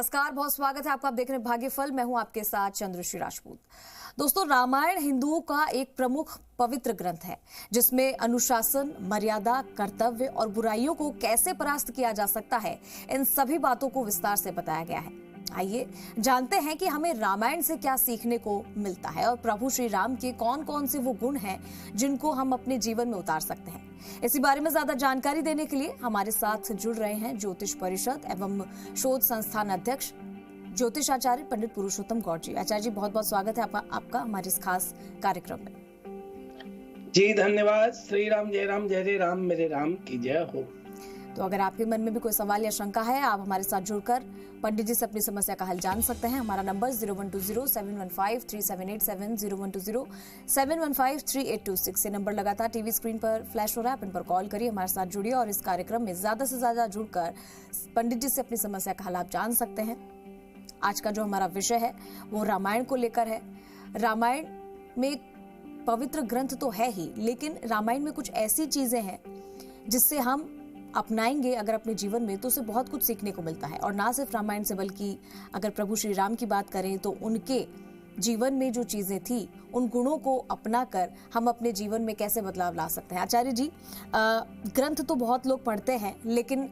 नमस्कार, बहुत स्वागत है आपका। आप देख रहे हैं भाग्यफल। मैं हूं आपके साथ चंद्रश्री राजपूत। दोस्तों, रामायण हिंदुओं का एक प्रमुख पवित्र ग्रंथ है जिसमें अनुशासन, मर्यादा, कर्तव्य और बुराइयों को कैसे परास्त किया जा सकता है, इन सभी बातों को विस्तार से बताया गया है। आइए जानते हैं कि हमें रामायण से क्या सीखने को मिलता है और प्रभु श्री राम के कौन कौन से वो गुण हैं जिनको हम अपने जीवन में उतार सकते हैं। इसी बारे में ज्यादा जानकारी देने के लिए हमारे साथ जुड़ रहे हैं ज्योतिष परिषद एवं शोध संस्थान अध्यक्ष ज्योतिष आचार्य पंडित पुरुषोत्तम गौड़ जी। आचार्य जी, बहुत बहुत स्वागत है आपका हमारे इस खास कार्यक्रम में। जी धन्यवाद। श्री राम, जय जय राम, मेरे राम की जय हो। तो अगर आपके मन में भी कोई सवाल या शंका है, आप हमारे साथ जुड़कर पंडित जी से अपनी समस्या का हल जान सकते हैं। हमारा नंबर 0120-715-3787, 0120-715-3826। ये नंबर लगातार टीवी स्क्रीन पर फ्लैश हो रहा है। आप इन पर कॉल करिए, हमारे साथ जुड़िए और इस कार्यक्रम में ज्यादा से ज्यादा जुड़कर पंडित जी से अपनी समस्या का हल आप जान सकते हैं। आज का जो हमारा विषय है वो रामायण को लेकर है। रामायण में पवित्र ग्रंथ तो है ही, लेकिन रामायण में कुछ ऐसी चीजें हैं जिससे हम अपनाएंगे अगर अपने जीवन में, तो उसे बहुत कुछ सीखने को मिलता है। और ना सिर्फ रामायण से, बल्कि अगर प्रभु श्री राम की बात करें तो उनके जीवन में जो चीजें थी, उन गुणों को अपनाकर हम अपने जीवन में कैसे बदलाव ला सकते हैं। आचार्य जी, ग्रंथ तो बहुत लोग पढ़ते हैं, लेकिन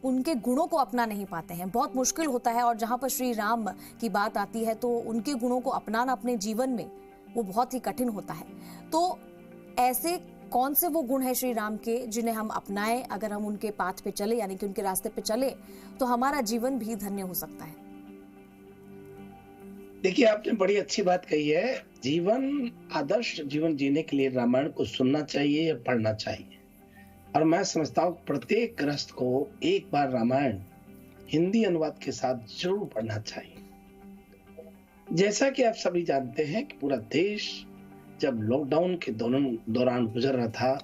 उनके गुणों को अपना नहीं पाते हैं। बहुत मुश्किल होता है। और जहां पर श्री राम की बात आती है तो उनके गुणों को अपनाना अपने जीवन में वो बहुत ही कठिन होता है। तो ऐसे कौन से वो गुण है श्री राम के जिन्हें हम अपनाएं, अगर हम उनके पाथ पे चले, यानी कि उनके रास्ते पे चले, तो हमारा जीवन भी धन्य हो सकता है। देखिए, आपने बड़ी अच्छी बात कही है। आदर्श जीवन जीने के लिए रामायण को सुनना चाहिए या पढ़ना चाहिए। और मैं समझता हूँ प्रत्येक गृहस्थ को एक बार रामायण हिंदी अनुवाद के साथ जरूर पढ़ना चाहिए। जैसा कि आप सभी जानते हैं कि पूरा देश जब लॉकडाउन के दौरान गुजर रहा था,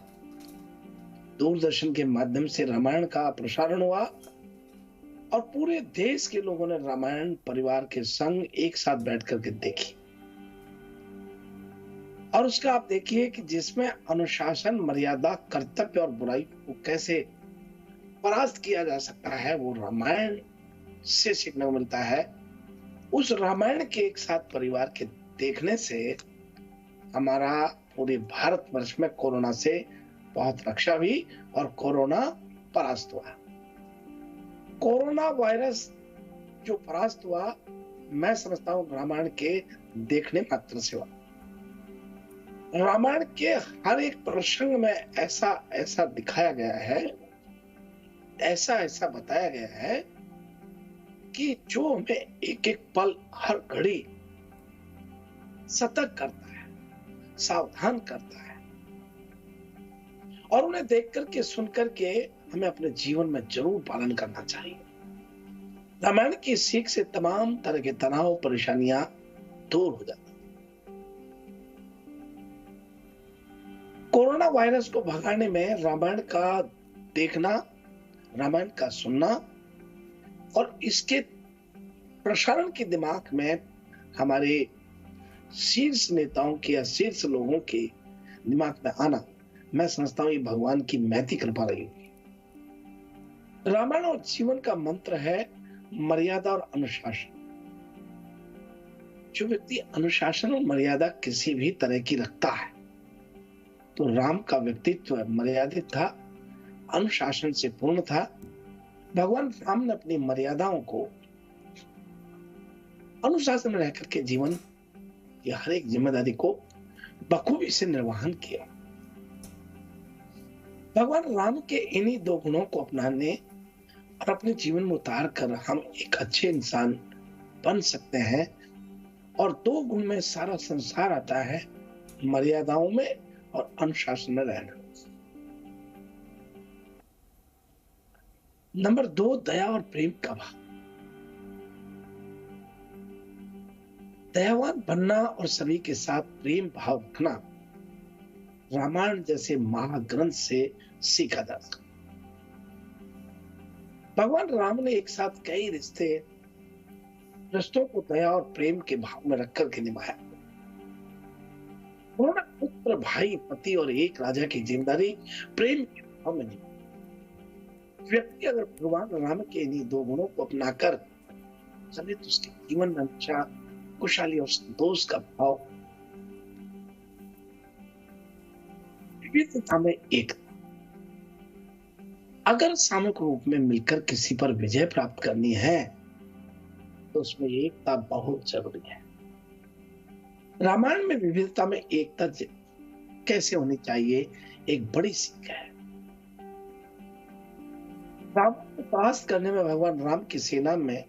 दूरदर्शन के माध्यम से रामायण का प्रसारण हुआ और पूरे देश के लोगों ने रामायण परिवार के संग एक साथ बैठ करके देखी। और उसका आप देखिए कि जिसमें अनुशासन, मर्यादा, कर्तव्य और बुराई को कैसे परास्त किया जा सकता है, वो रामायण से सीखने को मिलता है। उस रामायण के एक साथ परिवार के देखने से हमारा पूरे भारतवर्ष में कोरोना से बहुत रक्षा हुई और कोरोना परास्त हुआ। कोरोना वायरस जो परास्त हुआ, मैं समझता हूं रामायण के देखने मात्र से हुआ। रामायण के हर एक प्रसंग में ऐसा दिखाया गया है, ऐसा बताया गया है कि जो हमें एक एक पल, हर घड़ी सतर्क करता है, सावधान करता है। और उन्हें देख करके, सुन करके हमें अपने जीवन में जरूर पालन करना चाहिए। रामायण की सीख से तमाम तरह के तनाव, परेशानियां दूर हो जाती हैं। कोरोना वायरस को भगाने में रामायण का देखना, रामायण का सुनना और इसके प्रसारण के दिमाग में हमारे शीर्ष नेताओं के या शीर्ष लोगों के दिमाग में आना, मैं समझता हूं ये भगवान की महती कृपा रही होगी। रामायण और जीवन का मंत्र है मर्यादा और अनुशासन। जो व्यक्ति अनुशासन और मर्यादा किसी भी तरह की रखता है, तो राम का व्यक्तित्व मर्यादित था, अनुशासन से पूर्ण था। भगवान राम ने अपनी मर्यादाओं को अनुशासन में रहकर के जीवन या हर एक जिम्मेदारी को बखूबी से निर्वहन किया। भगवान राम के इन्हीं दो गुणों को अपनाने और अपने जीवन में उतार कर हम एक अच्छे इंसान बन सकते हैं। और दो गुण में सारा संसार आता है, मर्यादाओं में और अनुशासन में रहना। नंबर 2, दया और प्रेम का भाव। दयावान बनना और सभी के साथ प्रेम भाव रखना रामायण जैसे महाग्रंथ से सीखा जा सकता। भगवान राम ने एक साथ कई रिश्तों को दया और प्रेम के भाव में रखकर के निभाया। उन्होंने पुत्र, भाई, पति और एक राजा की जिम्मेदारी प्रेम के भाव में निभाई। व्यक्ति अगर भगवान राम के इन्हीं दो गुणों को अपनाकर चले तो उसके जीवन में हमेशा खुशहाली और संतोष का भाव, विविधता में एक। अगर सामूहिक रूप में मिलकर किसी पर विजय प्राप्त करनी है तो उसमें एकता बहुत जरूरी है। रामायण में विविधता में एकता कैसे होनी चाहिए एक बड़ी सीख है। रावण को परास्त करने में भगवान राम की सेना में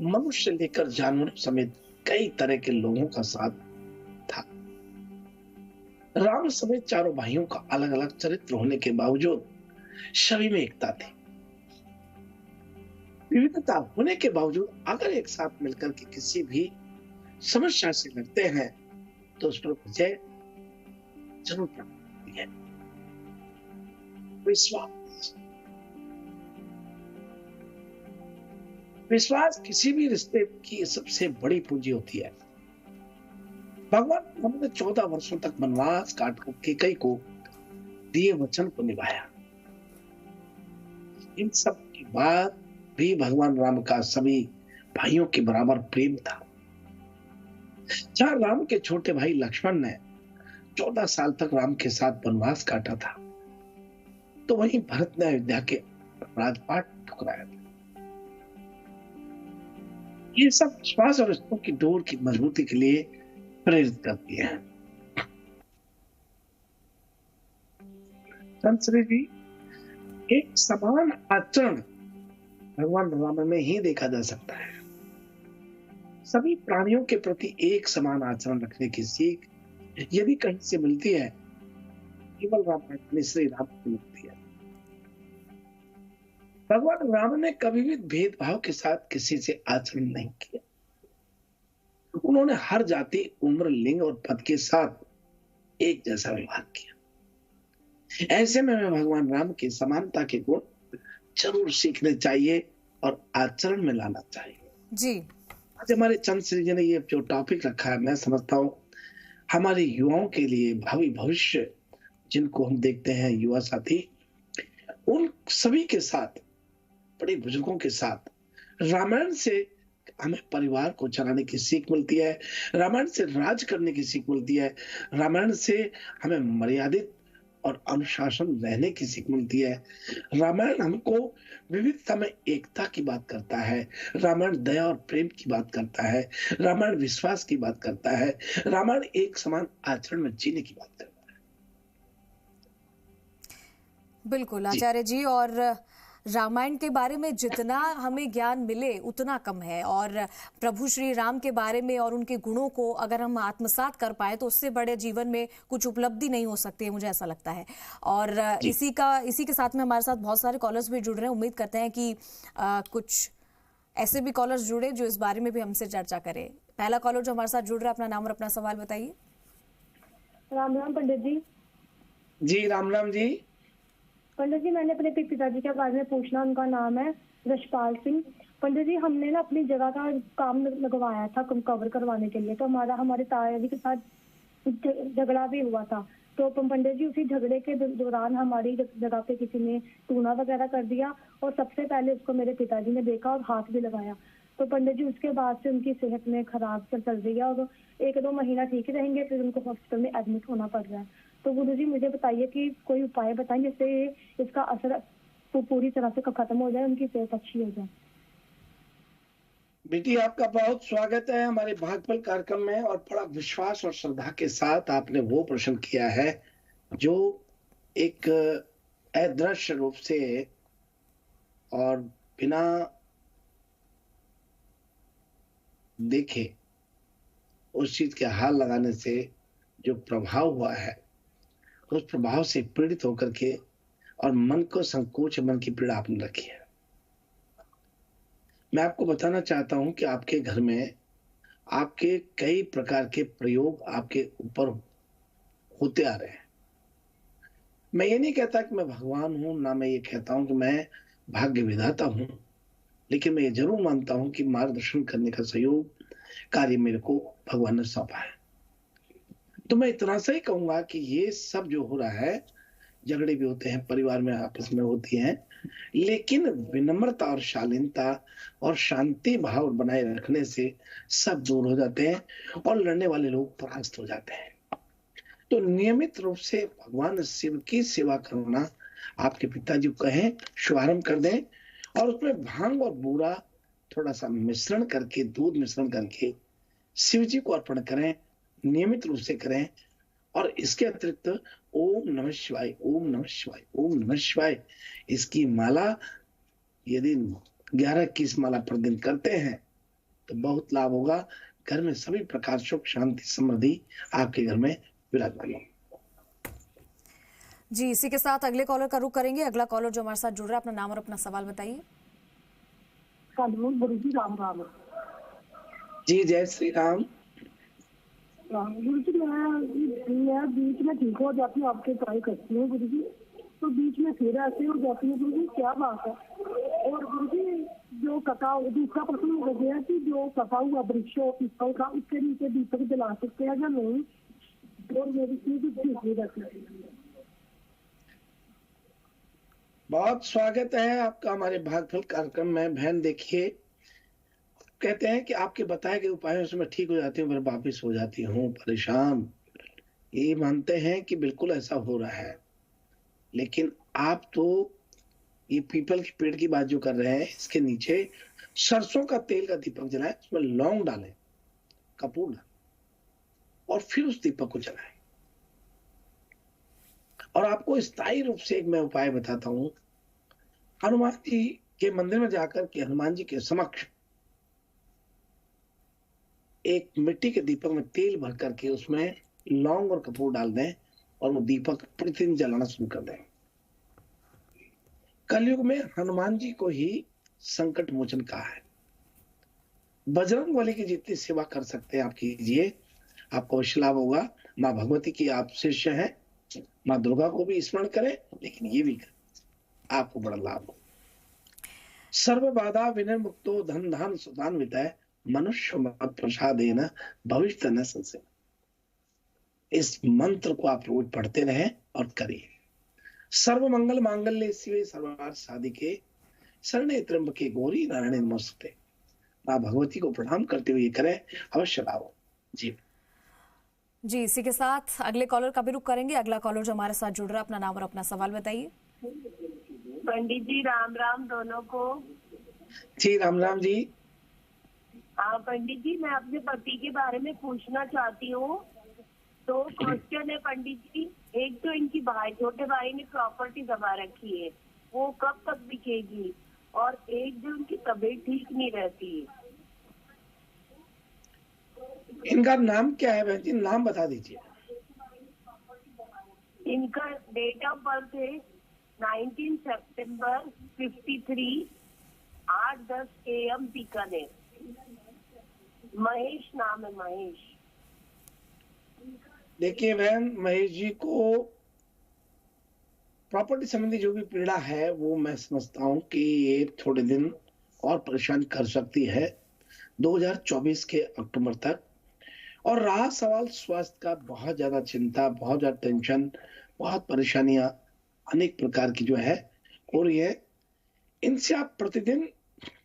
मनुष्य लेकर जानवरों समेत कई तरह के लोगों का साथ था। राम समेत चारों भाइयों का अलग अलग चरित्र होने के बावजूद सभी में एकता थी। विविधता होने के बावजूद अगर एक साथ मिलकर के किसी भी समस्या से लड़ते हैं तो उस पर विजय जरूर प्राप्त होती है। विश्वास, विश्वास किसी भी रिश्ते की सबसे बड़ी पूंजी होती है। भगवान राम ने 14 वर्षों तक वनवास काटकर कैकेयी को दिए वचन को निभाया। इन सब के बाद भी भगवान राम का सभी भाइयों के बराबर प्रेम था। जहां राम के छोटे भाई लक्ष्मण ने 14 साल तक राम के साथ वनवास काटा था, तो वहीं भरत ने अयोध्या के राजपाट ठुकराया था। ये सब विश्वास और रिश्तों की डोर की मजबूती के लिए प्रेरित करती है। संत श्री जी, एक समान आचरण भगवान राम में ही देखा जा सकता है। सभी प्राणियों के प्रति एक समान आचरण रखने की सीख यदि कहीं से मिलती है, केवल रामायण श्री राम को मिलती है। भगवान राम ने कभी भी भेदभाव के साथ किसी से आचरण नहीं किया। उन्होंने हर जाति, उम्र, लिंग और पद के साथ एक जैसा व्यवहार किया। ऐसे में हमें भगवान राम की समानता के गुण जरूर सीखने चाहिए और आचरण में लाना चाहिए। जी, आज हमारे चंद श्री जी ने ये जो टॉपिक रखा है, मैं समझता हूँ हमारे युवाओं के लिए, भावी भविष्य जिनको हम देखते हैं युवा साथी, उन सभी के साथ, बड़े बुजुर्गों के साथ रामायण से हमें परिवार को चलाने की सीख मिलती है। रामायण से राज करने की सीख मिलती है। रामायण से हमें मर्यादित और अनुशासन रहने की सीख मिलती है। रामायण हमको विविधता में एकता की बात करता है। रामायण दया और प्रेम की बात करता है। रामायण विश्वास की बात करता है। रामायण एक समान आचरण में जीने की बात करता है। बिल्कुल आचार्य जी, और रामायण के बारे में जितना हमें ज्ञान मिले उतना कम है, और प्रभु श्री राम के बारे में और उनके गुणों को अगर हम आत्मसात कर पाए तो उससे बड़े जीवन में कुछ उपलब्धि नहीं हो सकती है, मुझे ऐसा लगता है। और इसी के साथ में हमारे साथ बहुत सारे कॉलर्स भी जुड़ रहे हैं। उम्मीद करते हैं कि कुछ ऐसे भी कॉलर्स जुड़े जो इस बारे में भी हमसे चर्चा करें। पहला कॉलर जो हमारे साथ जुड़ रहा है, अपना नाम और अपना सवाल बताइए। राम राम पंडित जी। जी राम राम जी। पंडित जी, मैंने अपने पिताजी के बारे में पूछना। उनका नाम है रशपाल सिंह। पंडित जी, हमने ना अपनी जगह का काम लगवाया था कवर करवाने के लिए, तो हमारे ताया जी के साथ झगड़ा भी हुआ था। तो पंडित जी, उसी झगड़े के दौरान हमारी जगह पे किसी ने टूना वगैरह कर दिया, और सबसे पहले उसको मेरे पिताजी ने देखा और हाथ भी लगाया। तो पंडित जी, उसके बाद से उनकी सेहत में खराब चल रही है, और 1-2 महीना ठीक रहेंगे, फिर उनको हॉस्पिटल में एडमिट होना पड़ रहा है। तो गुरु जी, मुझे बताइए कि कोई उपाय बताएं जिससे इसका असर पूरी तरह से खत्म हो जाए, उनकी सेहत अच्छी हो जाए। बेटी, आपका बहुत स्वागत है हमारे भागफल कार्यक्रम में, और बड़ा विश्वास और श्रद्धा के साथ आपने वो प्रश्न किया है जो एक अदृश्य रूप से और बिना देखे उस चीज के हाल लगाने से जो प्रभाव हुआ है, उस प्रभाव से पीड़ित होकर के और मन को संकोच, मन की पीड़ा आपने रखी है। मैं आपको बताना चाहता हूं कि आपके घर में आपके कई प्रकार के प्रयोग आपके ऊपर होते आ रहे हैं। मैं ये नहीं कहता कि मैं भगवान हूं, ना मैं ये कहता हूं कि मैं भाग्य विधाता हूं, लेकिन मैं ये जरूर मानता हूं कि मार्गदर्शन करने का सहयोग कार्य मेरे को भगवान ने सौंपा है। तो मैं इतना सा ही कहूंगा कि ये सब जो हो रहा है, झगड़े भी होते हैं परिवार में, आपस में होती हैं, लेकिन विनम्रता और शालीनता और शांति भाव बनाए रखने से सब दूर हो जाते हैं और लड़ने वाले लोग परास्त हो जाते हैं। तो नियमित रूप से भगवान शिव की सेवा करना आपके पिताजी को कहें, शुभारंभ कर दें और उसमें भांग और बूरा थोड़ा सा मिश्रण करके, दूध मिश्रण करके शिव जी को अर्पण करें, नियमित रूप से करें। और इसके अतिरिक्त ओम नमः शिवाय, ओम नमः शिवाय, ओम नमः शिवाय, इसकी माला यदि 11-21 माला प्रतिदिन करते हैं तो बहुत लाभ होगा। घर में सभी प्रकार सुख शांति समृद्धि आपके घर में विराजमान हो। जी, इसी के साथ अगले कॉलर का रुख करेंगे। अगला कॉलर जो हमारे साथ जुड़ रहा है, अपना नाम और अपना सवाल बताइए। गुरु जी राम राम। जी जय श्री राम। गुरु जी मैं बीच में ठीक हो जाती हूँ, आपके ट्राई करती हूँ गुरु जी, तो बीच में फिर ऐसे हो जाती है। गुरु जी क्या बात है? और गुरु जी जो कटा, दूसरा प्रश्न हो गया कि जो कटा हुआ वृक्ष हो पीपल का, उसके नीचे दीपक जला सकते हैं या नहीं? और मेरी चीज ठीक हो जाती है। बहुत स्वागत है आपका हमारे भागफल कार्यक्रम में। बहन देखिए, कहते हैं कि आपके बताए गए उपायों से मैं ठीक हो जाती हूँ, फिर वापिस हो जाती हूँ परेशान। ये मानते हैं कि बिल्कुल ऐसा हो रहा है, लेकिन आप तो ये पीपल के पेड़ की बात जो कर रहे हैं, इसके नीचे सरसों का तेल का दीपक जलाएं, उसमें लौंग डालें, कपूर डालें और फिर उस दीपक को जलाएं। और आपको स्थायी रूप से एक मैं उपाय बताता हूं। हनुमान जी के मंदिर में जाकर के हनुमान जी के समक्ष एक मिट्टी के दीपक में तेल भर करके उसमें लौंग और कपूर डाल दें और वो दीपक प्रतिदिन जलाना शुरू कर दें। कलयुग में हनुमान जी को ही संकट मोचन कहा है। बजरंग बली की जितनी सेवा कर सकते हैं आप कीजिए, आपको अवश्य लाभ होगा। माँ भगवती की आप शिष्य हैं, माँ दुर्गा को भी स्मरण करें, लेकिन ये भी करें, आपको बड़ा लाभ हो। सर्व बाधा विनय मुक्तो धन धान सुधान्वितः मनुष्य मत प्रसादेन भविष्य न संशय। इस मंत्र को आप रोज पढ़ते रहें और करिए। सर्व मंगल मांगल्ये शिवे सर्वार्थ साधिके शरणे त्र्यंबके गौरी नारायणे नमोस्तुते। माँ भगवती को प्रणाम करते हुए करें, अवश्य लाभ हो। जी जी, इसी के साथ अगले कॉलर का भी रुख करेंगे। अगला कॉलर जो हमारे साथ जुड़ रहा है, अपना नाम और अपना सवाल बताइए। पंडित जी राम राम दोनों को। जी राम राम जी। हाँ पंडित जी, मैं अपने पति के बारे में पूछना चाहती हूँ। तो क्वेश्चन है पंडित जी, एक तो इनकी छोटे भाई ने प्रॉपर्टी दबा रखी है, वो कब तक बिकेगी? और एक जो उनकी तबीयत ठीक नहीं रहती है। इनका नाम क्या है बहन जी? नाम बता दीजिए। इनका डेट ऑफ बर्थ है 19 सितंबर 53, 8:10 AM बीकानेर। महेश नाम है, महेश। देखिए बहन, महेश जी को प्रॉपर्टी संबंधी जो भी पीड़ा है वो मैं समझता हूँ कि ये थोड़े दिन और परेशान कर सकती है 2024 के अक्टूबर तक। और रहा सवाल स्वास्थ्य का, बहुत ज्यादा चिंता, बहुत ज्यादा टेंशन, बहुत परेशानियां अनेक प्रकार की जो है हो रही है। इनसे आप प्रतिदिन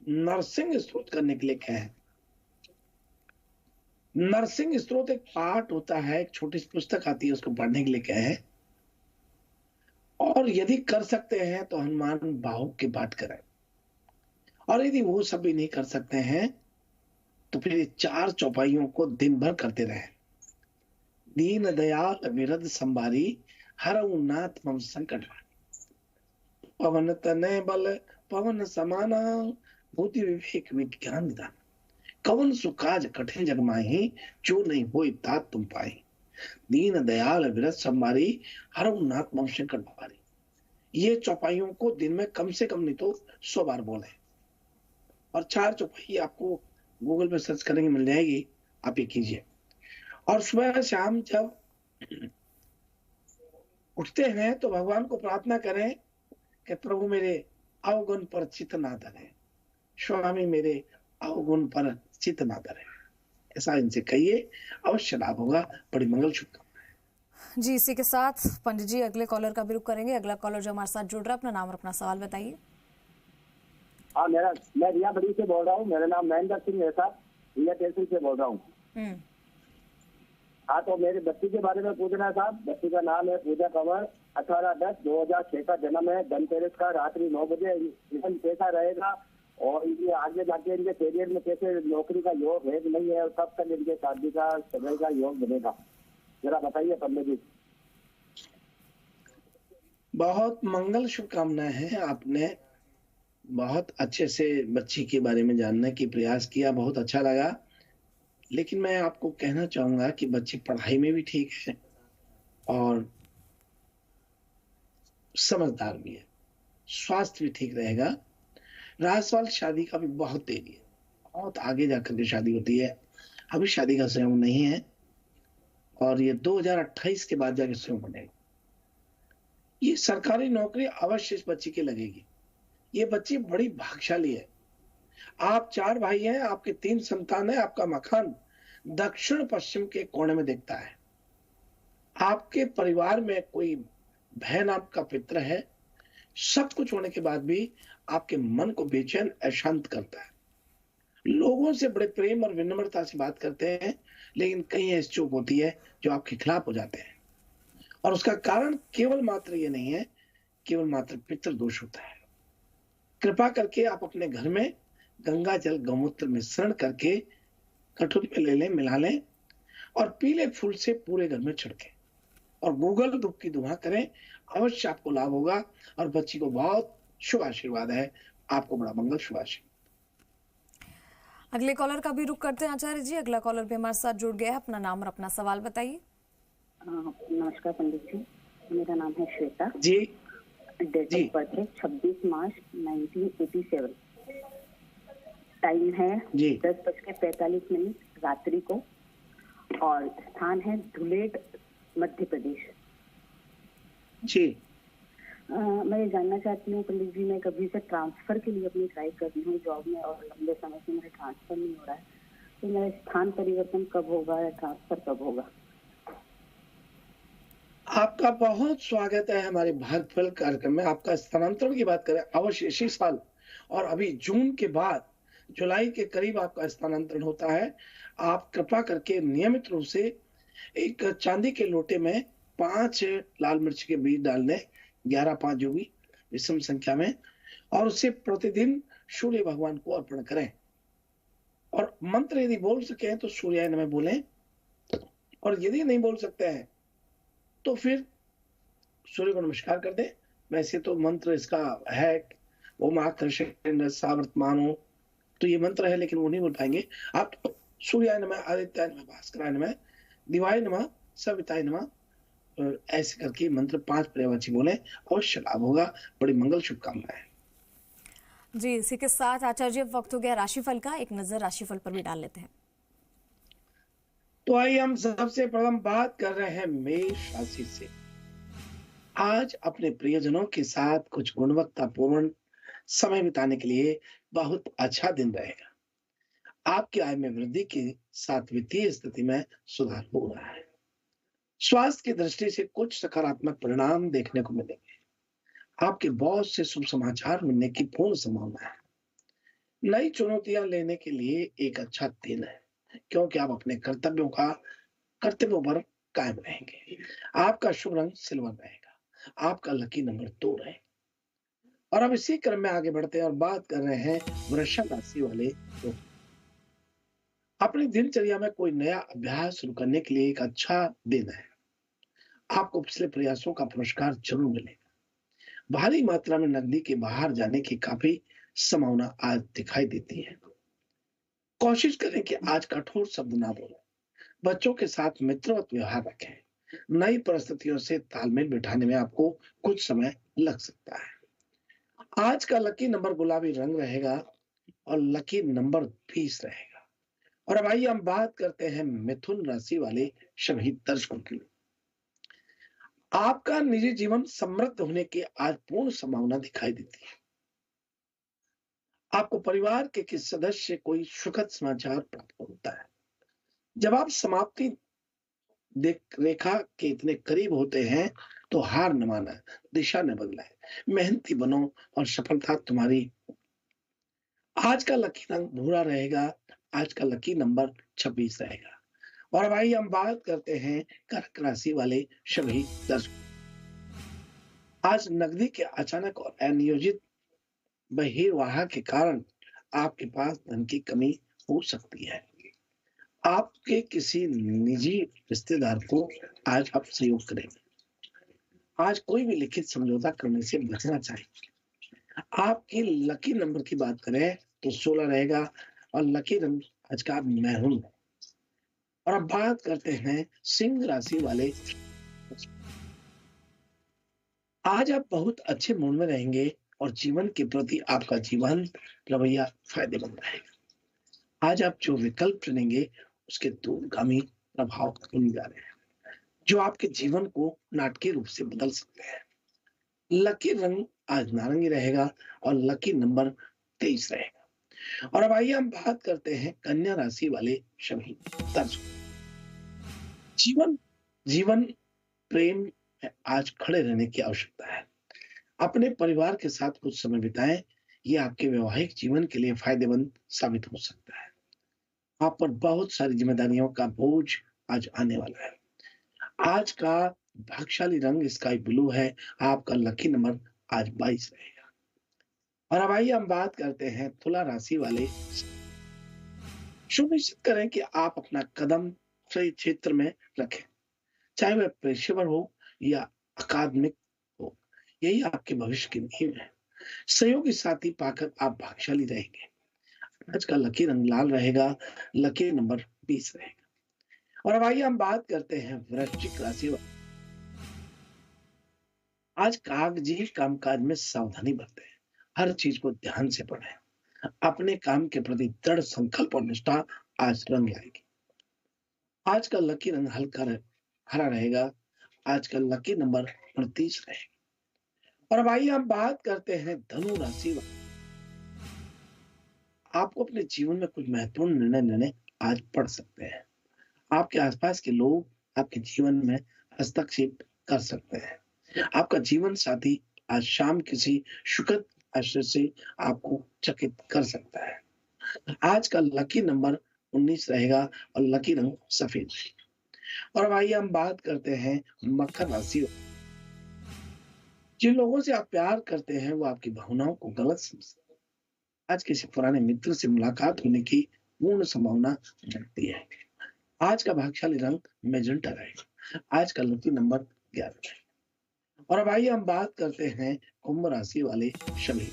नरसिंह स्तोत्र करने के लिए कहें। नरसिंह स्तोत्र एक पाठ होता है, एक छोटी सी पुस्तक आती है, उसको पढ़ने के लिए कहें। और यदि कर सकते हैं तो हनुमान बाहु के पाठ करें। और यदि वो सब भी नहीं कर सकते हैं तो फिर 4 चौपाइयों को दिन भर करते रहे। दीन दयाल विरद संभारी हरऊ नाथ मम संकट। पवन तनय बल पवन समाना बुद्धि विवेक विज्ञान निदान। कवन सुकाज कठिन जग माही जो नहीं होई तात तुम पाई। दीन दयाल विरद संभारी हरऊ नाथ मम संकट भारी। ये चौपाइयों को दिन में कम से कम नहीं तो 100 बार बोले। और 4 चौपाई आपको गूगल पे सर्च करेंगे, मिल जाएगी, आप ये कीजिए। और सुबह शाम जब उठते हैं तो भगवान को प्रार्थना करें कि प्रभु मेरे अवगुण पर चित्त ना धरे, स्वामी मेरे अवगुण पर चित्त ना धरे। ऐसा इनसे कहिए, अवश्य लाभ होगा। बड़ी मंगल शुभकामनाएं। जी, इसी के साथ पंडित जी अगले कॉलर का भी रुख करेंगे। अगला कॉलर जो हमारे साथ जुड़ रहा है, अपना नाम और अपना सवाल बताइए। हाँ, मैं रिया बड़ी से बोल रहा हूँ। मेरा नाम महेंद्र सिंह है साहब, रिया तहसील से बोल रहा हूँ। हाँ, तो मेरे बच्ची के बारे में पूछना है साहब। बच्ची का नाम है पूजा कंवर, 18/10/2006 का जन्म है, धनतेरस का रात्रि 9 बजे। जीवन कैसा रहेगा और इनके आगे जाके इनके करियर में कैसे नौकरी का योग है कि नहीं है, और कब तक इनके शादी का समय का योग बनेगा, जरा बताइए पंडित जी। बहुत मंगल शुभकामनाएं हैं। आपने बहुत अच्छे से बच्ची के बारे में जानने की प्रयास किया, बहुत अच्छा लगा। लेकिन मैं आपको कहना चाहूंगा कि बच्ची पढ़ाई में भी ठीक है और समझदार भी है, स्वास्थ्य भी ठीक रहेगा। रहा सवाल शादी का, भी बहुत देरी है, बहुत आगे जाकर के शादी होती है। अभी शादी का समय नहीं है और ये 2028 के बाद जाके समय बनेगा। ये सरकारी नौकरी अवश्य इस बच्ची की लगेगी। ये बच्ची बड़ी भाग्यशाली है। आप 4 भाई हैं, आपके 3 संतान है, आपका मकान दक्षिण पश्चिम के कोने में दिखता है। आपके परिवार में कोई बहन आपका पित्र है। सब कुछ होने के बाद भी आपके मन को बेचैन अशांत करता है। लोगों से बड़े प्रेम और विनम्रता से बात करते हैं, लेकिन कहीं ऐसी चूक होती है जो आपके खिलाफ हो जाते हैं। और उसका कारण केवल मात्र ये नहीं है, केवल मात्र पितृ दोष होता है। कृपा करके आप अपने घर में गंगा जल गौमूत्र मिश्रण करके कटोरी में ले लें, मिला लें और पीले फूल से पूरे घर में छिड़कें और गूगल बुक की दुआ करें। अवश्य आपको लाभ होगा और बच्ची को बहुत शुभ आशीर्वाद है। आपको बड़ा मंगल, शुभ आशीर्वाद। अगले कॉलर का भी रुख करते हैं आचार्य जी। अगला कॉलर भी हमारे साथ जुड़ गया है, अपना नाम और अपना सवाल बताइए। नमस्कार पंडित जी, मेरा नाम है श्वेता जी। डेट ऑफ बर्थ है 26 मार्च 1987। टाइम है 10:45 रात्रि को और स्थान है धुलेट, मध्य प्रदेश। जी। मैं ये जानना चाहती हूँ पंडित जी, मैं कभी से ट्रांसफर के लिए अपनी ट्राई कर रही हूँ जॉब में और लंबे समय से मेरा ट्रांसफर नहीं हो रहा है, तो मेरा स्थान परिवर्तन कब होगा या ट्रांसफर कब होगा? आपका बहुत स्वागत है हमारे भाग्यफल कार्यक्रम में। आपका स्थानांतरण की बात करें, अवश्य इसी साल और अभी जून के बाद जुलाई के करीब आपका स्थानांतरण होता है। आप कृपा करके नियमित रूप से एक चांदी के लोटे में 5 लाल मिर्च के बीज डाल दें, 11-5 जो भी विषम संख्या में, और उसे प्रतिदिन सूर्य भगवान को अर्पण करें। और मंत्र यदि बोल सके तो सूर्याय नमः बोलें, और यदि नहीं बोल सकते हैं तो फिर सूर्य को नमस्कार कर दें। वैसे तो मंत्र इसका है वो महाकृष्ण सावर्तमानो, तो ये मंत्र है, लेकिन वो नहीं बोल पाएंगे आप। सूर्याय नमः, आदित्याय नमः, भास्कराय नमः, दिवाय नमः, सविताय नमः, ऐसे करके मंत्र 5 पर्यायवाची बोले, अवश्य लाभ होगा। बड़ी मंगल शुभकामनाएं। जी, इसी के साथ आचार्य जी वक्त हो गया राशिफल का। एक नजर राशिफल पर भी डाल लेते हैं। तो आइए हम सबसे प्रथम बात कर रहे हैं मेष राशि से। आज अपने प्रियजनों के साथ कुछ गुणवत्तापूर्ण समय बिताने के लिए बहुत अच्छा दिन रहेगा। आपकी आय में वृद्धि के साथ वित्तीय स्थिति में सुधार हो रहा है। स्वास्थ्य की दृष्टि से कुछ सकारात्मक परिणाम देखने को मिलेंगे। आपके बॉस से शुभ समाचार मिलने की पूर्ण संभावना है। नई चुनौतियां लेने के लिए एक अच्छा दिन है, क्योंकि आप अपने कर्तव्यों पर कायम रहेंगे। आपका शुभ रंग सिल्वर रहेगा। आपका लकी नंबर 2 रहेगा। और अब इसी क्रम में आगे बढ़ते हैं और बात कर रहे हैं वृषभ राशि वाले लोग। अपनी दिनचर्या में कोई नया अभ्यास शुरू करने के लिए एक अच्छा दिन है। आपको पिछले प्रयासों का पुरस्कार जरूर मिलेगा। भारी मात्रा में नकदी के बाहर जाने की काफी संभावना आज दिखाई देती है। कोशिश करें कि आज कठोर शब्द ना बोलें। बच्चों के साथ मित्रवत व्यवहार रखें। नई परिस्थितियों से तालमेल बिठाने में आपको कुछ समय लग सकता है। आज का लकी नंबर गुलाबी रंग रहेगा और लकी नंबर 20 रहेगा। और अब आइए हम बात करते हैं मिथुन राशि वाले सभी दर्शकों की। आपका निजी जीवन समृद्ध होने की आज पूर्ण संभावना दिखाई देती है। आपको परिवार के किसी सदस्य से कोई सुखद समाचार प्राप्त होता है। जब आप समाप्ति रेखा के इतने करीब होते हैं तो हार न माना, दिशा न बदलाए, मेहनती बनो और सफलता तुम्हारी। आज का लकी रंग भूरा रहेगा, आज का लकी नंबर 26 रहेगा। और भाई हम बात करते हैं कर्क राशि वाले सभी दर्शकों। आज नकदी के अचानक और अनियोजित बहिर्वाह के कारण आपके पास धन की कमी हो सकती है। आपके किसी निजी रिश्तेदार को आज आप सहयोग करेंगे। आज कोई भी लिखित समझौता करने से बचना चाहिए। आपकी लकी नंबर की बात करें तो 16 रहेगा और लकी रंग आज का मैरून है। और अब बात करते हैं सिंह राशि वाले। आज आप बहुत अच्छे मूड में रहेंगे और जीवन के प्रति आपका जीवन रवैया फायदेमंद रहेगा। आज आप जो विकल्प चुनेंगे उसके दूरगामी प्रभाव होने जा रहे हैं जो आपके जीवन को नाटकीय रूप से बदल सकते हैं। लकी रंग आज नारंगी रहेगा और लकी नंबर 23 रहेगा। और अब आइए हम बात करते हैं कन्या राशि वाले सभी दर्शकों। जीवन प्रेम में आज खड़े रहने की आवश्यकता है। अपने परिवार के साथ कुछ समय बिताएं, ये आपके वैवाहिक जीवन के लिए फायदेमंद साबित हो सकता है। आप पर बहुत सारी जिम्मेदारियों का बोझ आज आने वाला है। आज का भाग्यशाली रंग स्काई ब्लू है। आपका लकी नंबर आज 22 रहेगा। और अब आइए हम बात करते हैं तुला राशि वाले। सुनिश्चित करें कि आप अपना कदम सही क्षेत्र में रखें, चाहे वह पेशेवर हो या अकादमिक हो। यही आपके भविष्य की नींव है। सहयोगी साथी पाकर आप भाग्यशाली रहेंगे। आज का लकी रंग लाल रहेगा, लकी नंबर 20 रहेगा। और अब आइए हम बात करते हैं वृश्चिक राशि। आज कागजी कामकाज में सावधानी बरतें, हर चीज को ध्यान से पढ़ें। अपने काम के प्रति दृढ़ संकल्प और निष्ठा आज रंग लाएगी। आज का लकी रंग हल्का हरा रहेगा। आज का लकी नंबर 29 रहेगा। और अब आइए हम बात करते हैं धनु राशि। आपको अपने जीवन में कुछ महत्वपूर्ण निर्णय लेने आज पड़ सकते हैं। आपके आसपास के लोग आपके जीवन में हस्तक्षेप कर सकते हैं। आपका जीवन साथी आज शाम किसी सुखद आश्चर्य से आपको चकित कर सकता है। आज का लकी नंबर 19 रहेगा और लकी रंग सफेद। और अब आइए हम बात करते हैं मकर राशि। जिन लोगों से आप प्यार करते हैं वो आपकी भावनाओं को गलत समझते हैं। आज किसी पुराने मित्र से मुलाकात होने की पूर्ण संभावना रहती है। आज का भाग्यशाली रंग मैजेंटा रहेगा। आज का लकी नंबर 11 रहेगा। और अब आइए हम बात करते हैं कुंभ राशि वाले सभी।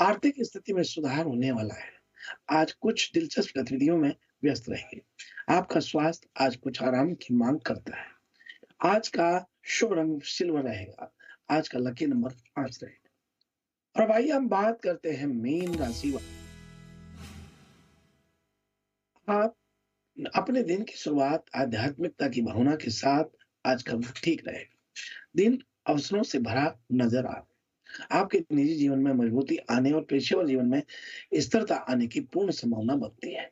आर्थिक स्थिति में सुधार होने वाला है। आज कुछ दिलचस्प गतिविधियों में व्यस्त रहेंगे। आपका स्वास्थ्य आज कुछ आराम की मांग करता है। आज का शुभ रंग सिल्वर रहेगा। आज का लकी नंबर 5 रहेगा। और अब आइए हम बात करते हैं मीन राशि। आप अपने दिन की शुरुआत आध्यात्मिकता की भावना के साथ आज करना ठीक रहेगा। दिन अवसरों से भरा नजर आ रहा है। आपके निजी जीवन में मजबूती आने और पेशेवर जीवन में स्थिरता आने की पूर्ण संभावना बनती है।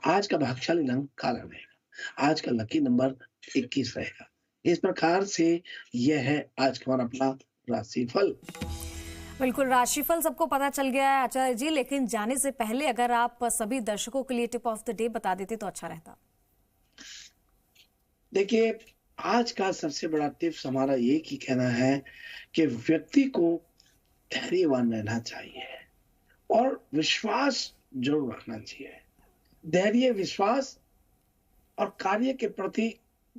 आज का भाग्यशाली रंग काला रहेगा। आज का लकी नंबर 21 रहेगा। इस प्रकार से यह है आज का हमारा अपना राशिफल। बिल्कुल, राशिफल सबको पता चल गया है आचार्य जी, लेकिन जाने से पहले अगर आप सभी दर्शकों के लिए टिप ऑफ द डे बता देते तो अच्छा रहता। देखिए, आज का सबसे बड़ा टिप्स हमारा ये ही कहना है कि व्यक्ति को धैर्यवान रहना चाहिए और विश्वास जरूर रखना चाहिए। धैर्य, विश्वास और कार्य के प्रति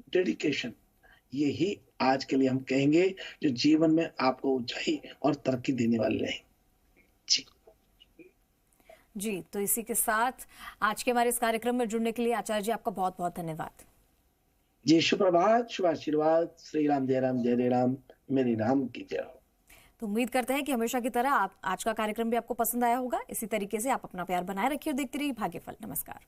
डेडिकेशन, यही आज के लिए हम कहेंगे जो जीवन में आपको ऊंचाई और तरक्की देने वाले रहें। जी, तो इसी के साथ आज के हमारे इस कार्यक्रम में जुड़ने के लिए आचार्य जी आपका बहुत बहुत धन्यवाद। जी, सुप्रभात, शुभ आशीर्वाद। श्री राम जय राम जय राम, मेरे राम की जय हो। तो उम्मीद करते हैं कि हमेशा की तरह आप आज का कार्यक्रम भी आपको पसंद आया होगा। इसी तरीके से आप अपना प्यार बनाए रखिए और देखते रहिए भाग्यफल। नमस्कार।